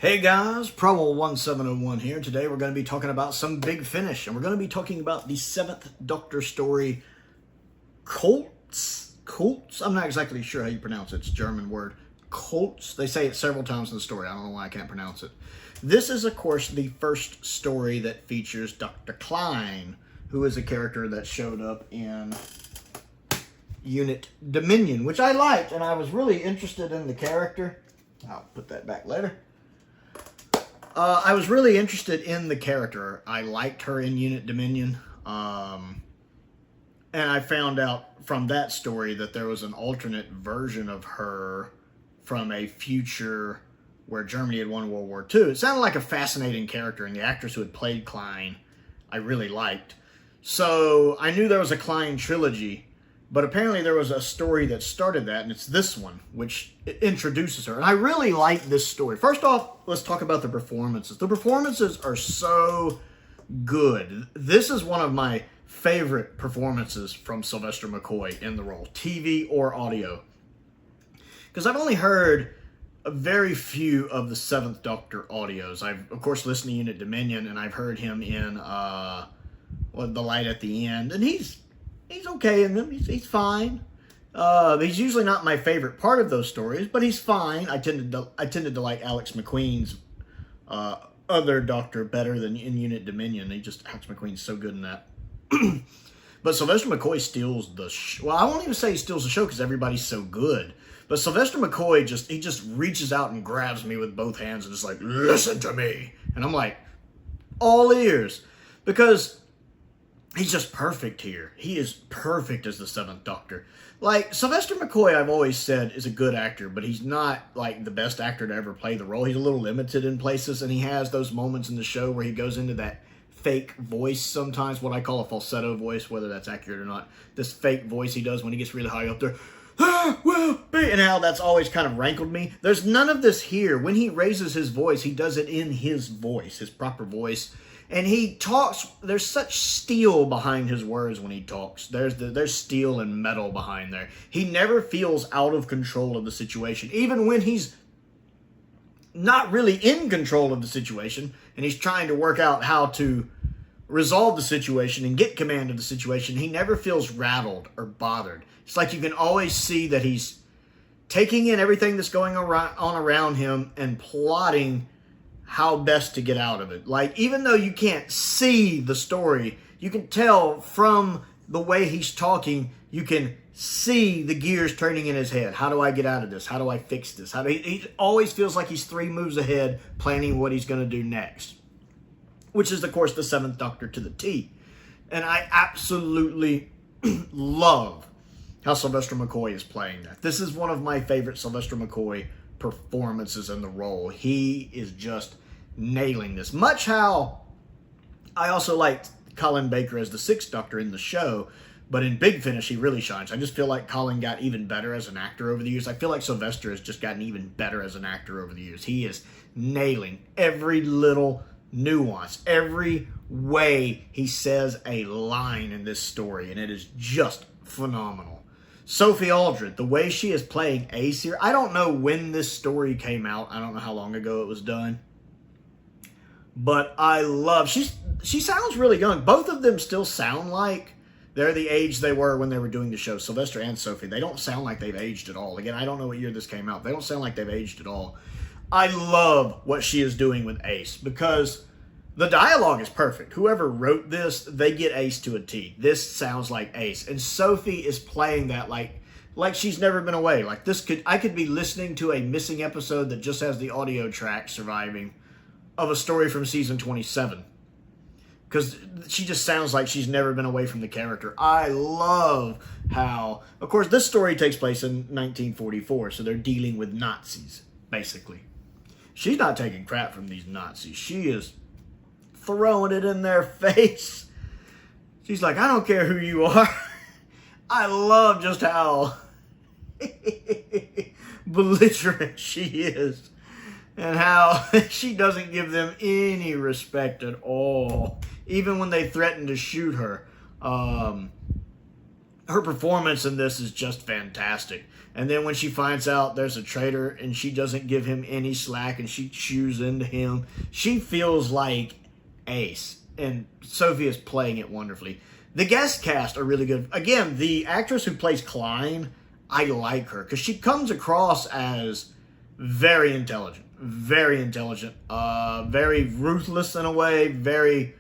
Hey guys, Prowl 1701 here. Today we're going to be talking about some Big Finish, and we're going to be talking about the 7th Doctor story, Colditz. I'm not exactly sure how you pronounce it. It's a German word. Colditz. They say it several times in the story. I don't know why I can't pronounce it. This is, of course, the first story that features Dr. Klein, who is a character that showed up in Unit Dominion, which I liked, and I was really interested in the character. I'll put that back later. I was really interested in the character. I liked her in Unit Dominion. And I found out from that story that there was an alternate version of her from a future where Germany had won World War II. It sounded like a fascinating character, and the actress who had played Klein I really liked. So I knew there was a Klein trilogy, but apparently there was a story that started that, and it's this one, which introduces her. And I really like this story. First off, let's talk about the performances. The performances are so good. This is one of my favorite performances from Sylvester McCoy in the role, TV or audio. Because I've only heard a very few of the 7th Doctor audios. I've, of course, listened to Unit Dominion, and I've heard him in The Light at the End, and he's okay in them. He's fine. He's usually not my favorite part of those stories, but he's fine. I tended to like Alex McQueen's other Doctor better than in Unit Dominion. Alex McQueen's so good in that. But Sylvester McCoy steals the show. Well, I won't even say he steals the show because everybody's so good. But Sylvester McCoy just reaches out and grabs me with both hands and is like, listen to me. And I'm like, all ears. Because he's just perfect here. He is perfect as the 7th Doctor. Like, Sylvester McCoy, I've always said, is a good actor, but he's not, like, the best actor to ever play the role. He's a little limited in places, and he has those moments in the show where he goes into that fake voice sometimes, what I call a falsetto voice, whether that's accurate or not. This fake voice he does when he gets really high up there. And how that's always kind of rankled me. There's none of this here. When he raises his voice, he does it in his voice, his proper voice. And he talks, there's such steel behind his words when he talks. There's steel and metal behind there. He never feels out of control of the situation. Even when he's not really in control of the situation, and he's trying to work out how to resolve the situation and get command of the situation, he never feels rattled or bothered. It's like you can always see that he's taking in everything that's going on around him and plotting how best to get out of it. Like, even though you can't see the story, you can tell from the way he's talking, you can see the gears turning in his head. How do I get out of this? How do I fix this? He always feels like he's 3 moves ahead, planning what he's going to do next. Which is, of course, the 7th Doctor to the T. And I absolutely love how Sylvester McCoy is playing that. This is one of my favorite Sylvester McCoy performances in the role. He is just nailing this. Much how I also liked Colin Baker as the 6th Doctor in the show, but in Big Finish he really shines. I just feel like Colin got even better as an actor over the years. I feel like Sylvester has just gotten even better as an actor over the years. He is nailing every little nuance, every way he says a line in this story, and it is just phenomenal. Sophie Aldred, the way she is playing Ace here, I don't know when this story came out. I don't know how long ago it was done. But I love, she sounds really young. Both of them still sound like they're the age they were when they were doing the show. Sylvester and Sophie, they don't sound like they've aged at all. Again, I don't know what year this came out. They don't sound like they've aged at all. I love what she is doing with Ace because the dialogue is perfect. Whoever wrote this, they get Ace to a T. This sounds like Ace. And Sophie is playing that like she's never been away. Like I could be listening to a missing episode that just has the audio track surviving of a story from season 27. Because she just sounds like she's never been away from the character. I love how, of course, this story takes place in 1944, so they're dealing with Nazis, basically. She's not taking crap from these Nazis. She is throwing it in their face. She's like, I don't care who you are. I love just how belligerent she is. And how she doesn't give them any respect at all. Even when they threaten to shoot her. her performance in this is just fantastic. And then when she finds out there's a traitor and she doesn't give him any slack and she chews into him, she feels like Ace. And Sophie is playing it wonderfully. The guest cast are really good. Again, the actress who plays Klein, I like her because she comes across as very intelligent, very ruthless in a way, very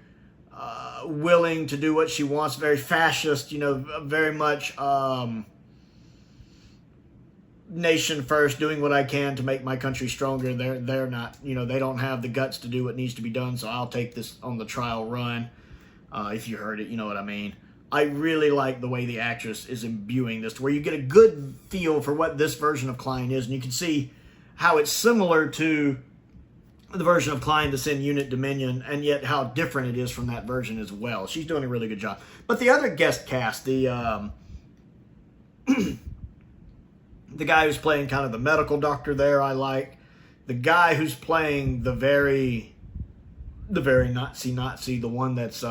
willing to do what she wants, very fascist, very much nation first, doing what I can to make my country stronger. They're not, they don't have the guts to do what needs to be done, so I'll take this on the trial run. If you heard it, you know what I mean. I really like the way the actress is imbuing this, to where you get a good feel for what this version of Klein is, and you can see how it's similar to the version of Klein that's in Unit Dominion, and yet how different it is from that version as well. She's doing a really good job. But the other guest cast, the guy who's playing kind of the medical doctor there, I like. The guy who's playing the very Nazi, the one that's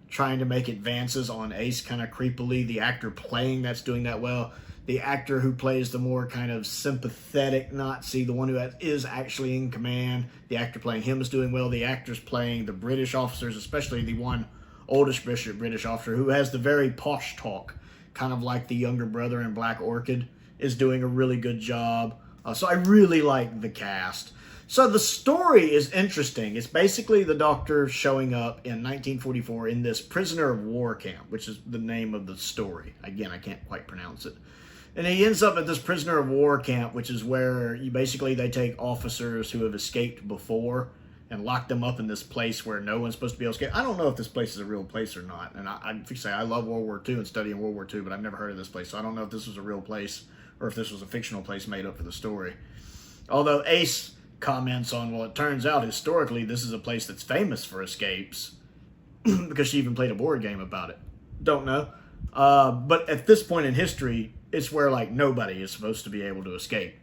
trying to make advances on Ace kind of creepily. The actor playing that's doing that well. The actor who plays the more kind of sympathetic Nazi, the one who is actually in command, the actor playing him is doing well. The actors playing the British officers, especially the one oldest British officer who has the very posh talk, kind of like the younger brother in Black Orchid, is doing a really good job. So I really like the cast. So the story is interesting. It's basically the Doctor showing up in 1944 in this prisoner of war camp, which is the name of the story. Again, I can't quite pronounce it. And he ends up at this prisoner of war camp, which is where they take officers who have escaped before and lock them up in this place where no one's supposed to be able to escape. I don't know if this place is a real place or not. And I say I love World War II and studying World War II, but I've never heard of this place. So I don't know if this was a real place or if this was a fictional place made up for the story. Although Ace comments on, well, it turns out historically this is a place that's famous for escapes because she even played a board game about it. Don't know. But at this point in history, it's where nobody is supposed to be able to escape.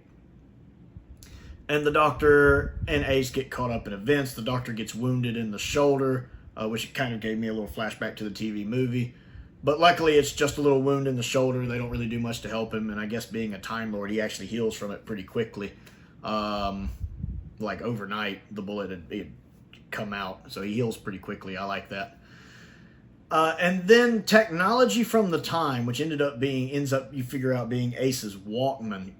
And the Doctor and Ace get caught up in events. The Doctor gets wounded in the shoulder, which kind of gave me a little flashback to the TV movie. But luckily, it's just a little wound in the shoulder. They don't really do much to help him. And I guess being a Time Lord, he actually heals from it pretty quickly. Overnight, the bullet had come out. So he heals pretty quickly. I like that. And then technology from the time, which ends up being Ace's Walkman,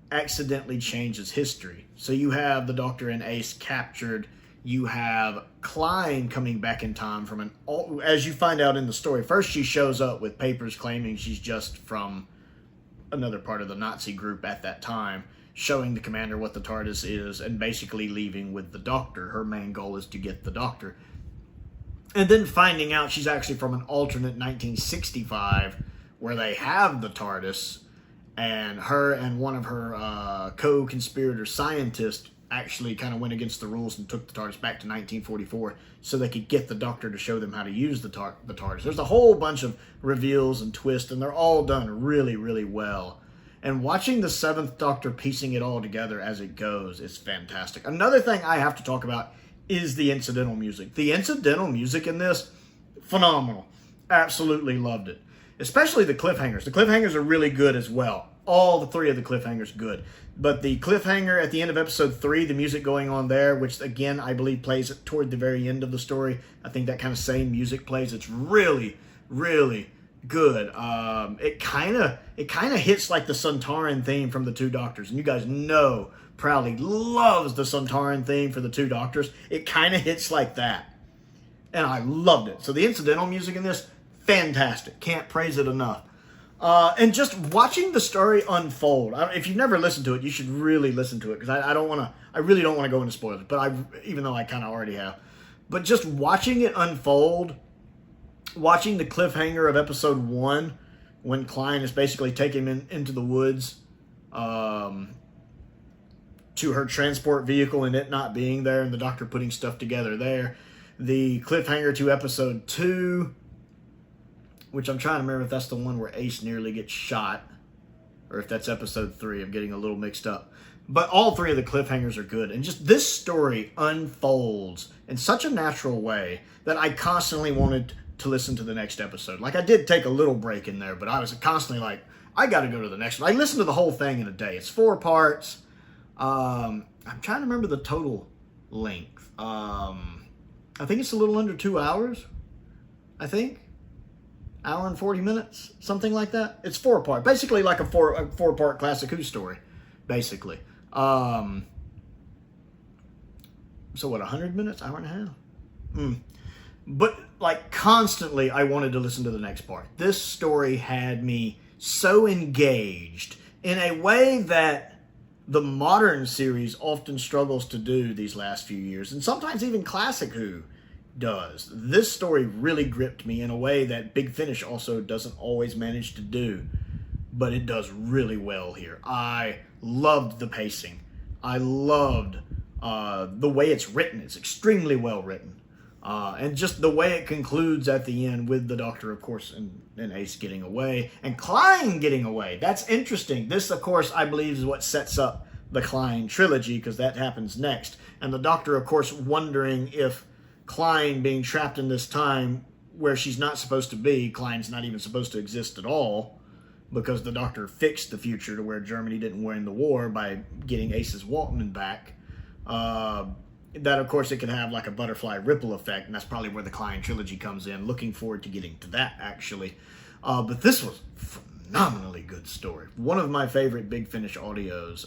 accidentally changes history. So you have the Doctor and Ace captured. You have Klein coming back in time from as you find out in the story. First, she shows up with papers claiming she's just from another part of the Nazi group at that time, showing the commander what the TARDIS is, and basically leaving with the Doctor. Her main goal is to get the Doctor. And then finding out she's actually from an alternate 1965 where they have the TARDIS, and her and one of her co-conspirator scientists actually kind of went against the rules and took the TARDIS back to 1944 so they could get the Doctor to show them how to use the TARDIS. There's a whole bunch of reveals and twists, and they're all done really, really well. And watching the Seventh Doctor piecing it all together as it goes is fantastic. Another thing I have to talk about is the incidental music. The incidental music in this, phenomenal. Absolutely loved it. Especially the cliffhangers. The cliffhangers are really good as well. All the three of the cliffhangers good. But the cliffhanger at the end of episode 3, the music going on there, which again I believe plays toward the very end of the story. I think that kind of same music plays. It's really, really good. It kind of hits like the Sontaran theme from the Two Doctors. And you guys know Prowley loves the Sontaran theme for the Two Doctors. It kind of hits like that. And I loved it. So the incidental music in this, fantastic. Can't praise it enough. And just watching the story unfold. If you've never listened to it, you should really listen to it, because I really don't want to go into spoilers, but even though I kind of already have. But just watching it unfold, watching the cliffhanger of episode 1, when Klein is basically taking him into the woods, to her transport vehicle and it not being there, and the Doctor putting stuff together there. The cliffhanger to episode 2, which I'm trying to remember if that's the one where Ace nearly gets shot, or if that's episode 3. I'm getting a little mixed up. But all three of the cliffhangers are good. And just this story unfolds in such a natural way that I constantly wanted to listen to the next episode. Like, I did take a little break in there, but I was constantly like, I got to go to the next one. I listened to the whole thing in a day. It's 4 parts. I'm trying to remember the total length. I think it's a little under 2 hours. I think. Hour and 40 minutes, something like that. It's 4 part, basically like a four part Classic Who story, basically. So what, 100 minutes, hour and a half? But like constantly, I wanted to listen to the next part. This story had me so engaged in a way that the modern series often struggles to do these last few years, and sometimes even Classic Who does. This story really gripped me in a way that Big Finish also doesn't always manage to do, but it does really well here. I loved the pacing. I loved the way it's written. It's extremely well written. And just the way it concludes at the end with the Doctor, of course, and Ace getting away, and Klein getting away. That's interesting. This, of course, I believe is what sets up the Klein trilogy, because that happens next. And the Doctor, of course, wondering if Klein being trapped in this time where she's not supposed to be, Klein's not even supposed to exist at all, because the Doctor fixed the future to where Germany didn't win the war by getting Ace's Walkman back. That, of course, it can have like a butterfly ripple effect, and that's probably where the Klein trilogy comes in. Looking forward to getting to that, actually. But this was a phenomenally good story. One of my favorite Big Finish audios.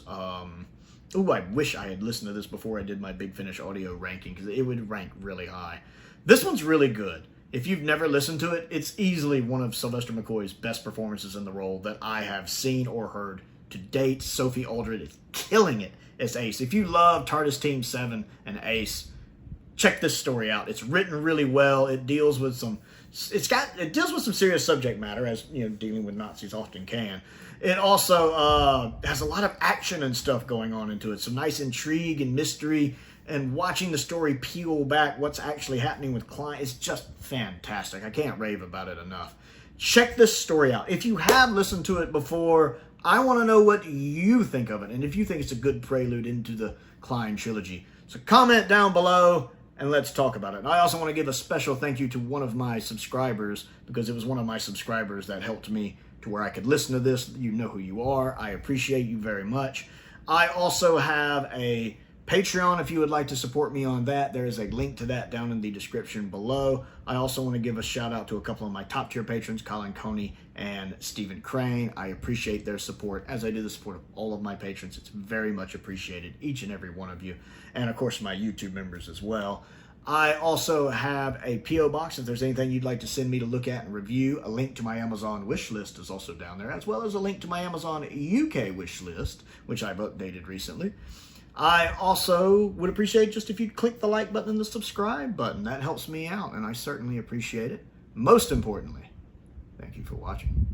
I wish I had listened to this before I did my Big Finish audio ranking, because it would rank really high. This one's really good. If you've never listened to it, it's easily one of Sylvester McCoy's best performances in the role that I have seen or heard to date. Sophie Aldred is killing it as Ace. If you love TARDIS Team 7 and Ace, check this story out. It's written really well. It deals with some serious subject matter, as dealing with Nazis often can. It also has a lot of action and stuff going on into it. Some nice intrigue and mystery, and watching the story peel back what's actually happening with Klein is just fantastic. I can't rave about it enough. Check this story out. If you have listened to it before, I want to know what you think of it, and if you think it's a good prelude into the Klein trilogy. So comment down below, and let's talk about it. And I also want to give a special thank you to one of my subscribers, because it was one of my subscribers that helped me to where I could listen to this. You know who you are. I appreciate you very much. I also have a Patreon if you would like to support me on that. There is a link to that down in the description below. I also want to give a shout out to a couple of my top tier patrons, Colin Coney and Stephen Crane. I appreciate their support, as I do the support of all of my patrons. It's very much appreciated, each and every one of you. And of course my YouTube members as well. I also have a P.O. box if there's anything you'd like to send me to look at and review. A link to my Amazon wish list is also down there, as well as a link to my Amazon UK wish list, which I've updated recently. I also would appreciate just if you'd click the like button and the subscribe button. That helps me out, and I certainly appreciate it. Most importantly, thank you for watching.